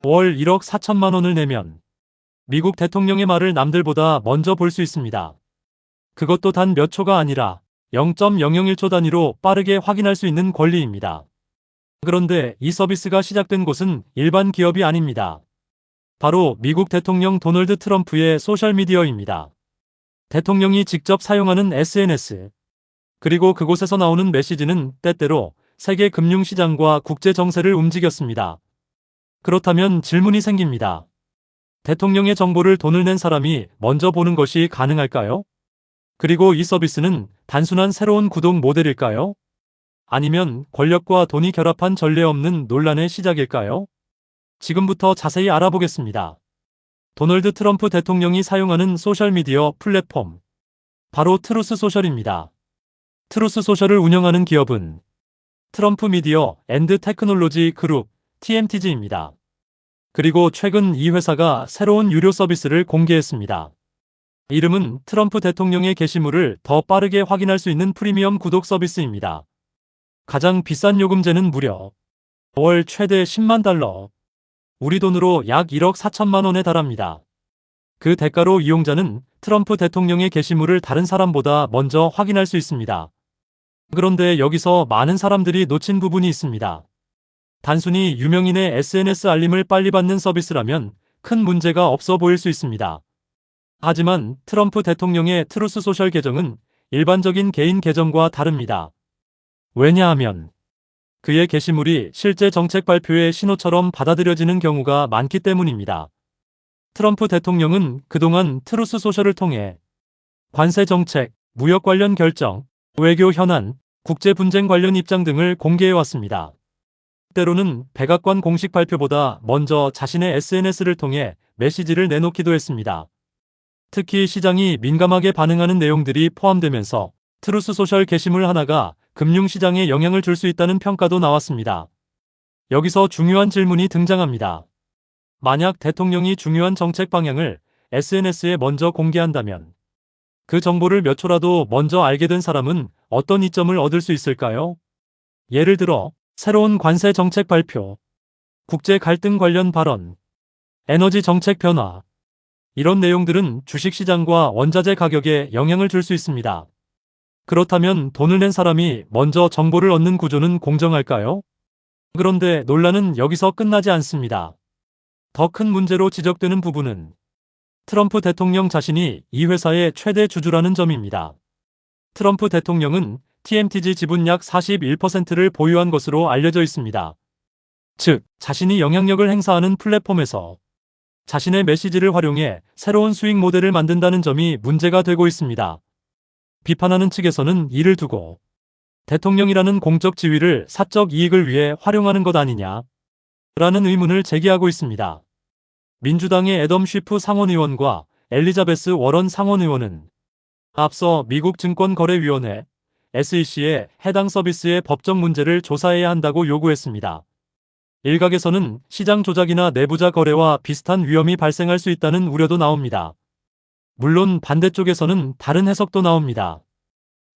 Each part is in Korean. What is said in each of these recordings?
월 1억 4천만 원을 내면 미국 대통령의 말을 남들보다 먼저 볼 수 있습니다. 그것도 단 몇 초가 아니라 0.001초 단위로 빠르게 확인할 수 있는 권리입니다. 그런데 이 서비스가 시작된 곳은 일반 기업이 아닙니다. 바로 미국 대통령 도널드 트럼프의 소셜미디어입니다. 대통령이 직접 사용하는 SNS, 그리고 그곳에서 나오는 메시지는 때때로 세계 금융시장과 국제 정세를 움직였습니다. 그렇다면 질문이 생깁니다. 대통령의 정보를 돈을 낸 사람이 먼저 보는 것이 가능할까요? 그리고 이 서비스는 단순한 새로운 구독 모델일까요? 아니면 권력과 돈이 결합한 전례 없는 논란의 시작일까요? 지금부터 자세히 알아보겠습니다. 도널드 트럼프 대통령이 사용하는 소셜미디어 플랫폼, 바로 트루스 소셜입니다. 트루스 소셜을 운영하는 기업은 트럼프 미디어 앤드 테크놀로지 그룹 TMTG입니다. 그리고 최근 이 회사가 새로운 유료 서비스를 공개했습니다. 이름은 트럼프 대통령의 게시물을 더 빠르게 확인할 수 있는 프리미엄 구독 서비스입니다. 가장 비싼 요금제는 무려 월 최대 10만 달러, 우리 돈으로 약 1억 4천만 원에 달합니다. 그 대가로 이용자는 트럼프 대통령의 게시물을 다른 사람보다 먼저 확인할 수 있습니다. 그런데 여기서 많은 사람들이 놓친 부분이 있습니다. 단순히 유명인의 SNS 알림을 빨리 받는 서비스라면 큰 문제가 없어 보일 수 있습니다. 하지만 트럼프 대통령의 트루스 소셜 계정은 일반적인 개인 계정과 다릅니다. 왜냐하면 그의 게시물이 실제 정책 발표의 신호처럼 받아들여지는 경우가 많기 때문입니다. 트럼프 대통령은 그동안 트루스 소셜을 통해 관세 정책, 무역 관련 결정, 외교 현안, 국제 분쟁 관련 입장 등을 공개해왔습니다. 때로는 백악관 공식 발표보다 먼저 자신의 SNS를 통해 메시지를 내놓기도 했습니다. 특히 시장이 민감하게 반응하는 내용들이 포함되면서 트루스 소셜 게시물 하나가 금융시장에 영향을 줄 수 있다는 평가도 나왔습니다. 여기서 중요한 질문이 등장합니다. 만약 대통령이 중요한 정책 방향을 SNS에 먼저 공개한다면 그 정보를 몇 초라도 먼저 알게 된 사람은 어떤 이점을 얻을 수 있을까요? 예를 들어 새로운 관세 정책 발표, 국제 갈등 관련 발언, 에너지 정책 변화, 이런 내용들은 주식시장과 원자재 가격에 영향을 줄 수 있습니다. 그렇다면 돈을 낸 사람이 먼저 정보를 얻는 구조는 공정할까요? 그런데 논란은 여기서 끝나지 않습니다. 더 큰 문제로 지적되는 부분은 트럼프 대통령 자신이 이 회사의 최대 주주라는 점입니다. 트럼프 대통령은 TMTG 지분 약 41%를 보유한 것으로 알려져 있습니다. 즉, 자신이 영향력을 행사하는 플랫폼에서 자신의 메시지를 활용해 새로운 수익 모델을 만든다는 점이 문제가 되고 있습니다. 비판하는 측에서는 이를 두고 대통령이라는 공적 지위를 사적 이익을 위해 활용하는 것 아니냐? 라는 의문을 제기하고 있습니다. 민주당의 애덤 쉬프 상원의원과 엘리자베스 워런 상원의원은 앞서 미국 증권거래위원회 SEC에 해당 서비스의 법적 문제를 조사해야 한다고 요구했습니다. 일각에서는 시장 조작이나 내부자 거래와 비슷한 위험이 발생할 수 있다는 우려도 나옵니다. 물론 반대쪽에서는 다른 해석도 나옵니다.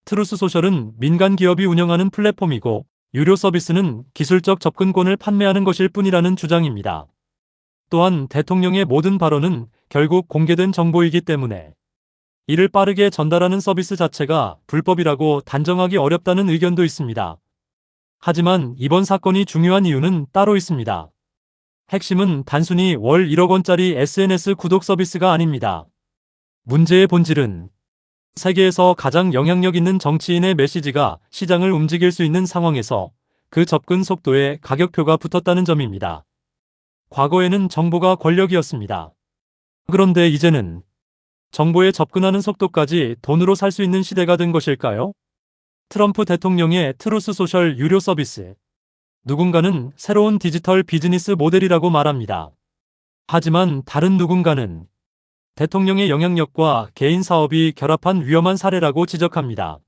트루스 소셜은 민간 기업이 운영하는 플랫폼이고 유료 서비스는 기술적 접근권을 판매하는 것일 뿐이라는 주장입니다. 또한 대통령의 모든 발언은 결국 공개된 정보이기 때문에 이를 빠르게 전달하는 서비스 자체가 불법이라고 단정하기 어렵다는 의견도 있습니다. 하지만 이번 사건이 중요한 이유는 따로 있습니다. 핵심은 단순히 월 1억 원짜리 SNS 구독 서비스가 아닙니다. 문제의 본질은 세계에서 가장 영향력 있는 정치인의 메시지가 시장을 움직일 수 있는 상황에서 그 접근 속도에 가격표가 붙었다는 점입니다. 과거에는 정보가 권력이었습니다. 그런데 이제는 정보에 접근하는 속도까지 돈으로 살 수 있는 시대가 된 것일까요? 트럼프 대통령의 트루스 소셜 유료 서비스. 누군가는 새로운 디지털 비즈니스 모델이라고 말합니다. 하지만 다른 누군가는 대통령의 영향력과 개인 사업이 결합한 위험한 사례라고 지적합니다.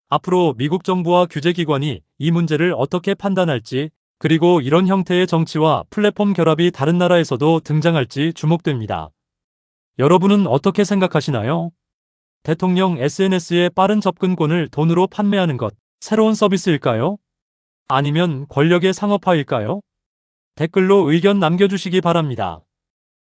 앞으로 미국 정부와 규제기관이 이 문제를 어떻게 판단할지, 그리고 이런 형태의 정치와 플랫폼 결합이 다른 나라에서도 등장할지 주목됩니다. 여러분은 어떻게 생각하시나요? 대통령 SNS의 빠른 접근권을 돈으로 판매하는 것, 새로운 서비스일까요? 아니면 권력의 상업화일까요? 댓글로 의견 남겨주시기 바랍니다.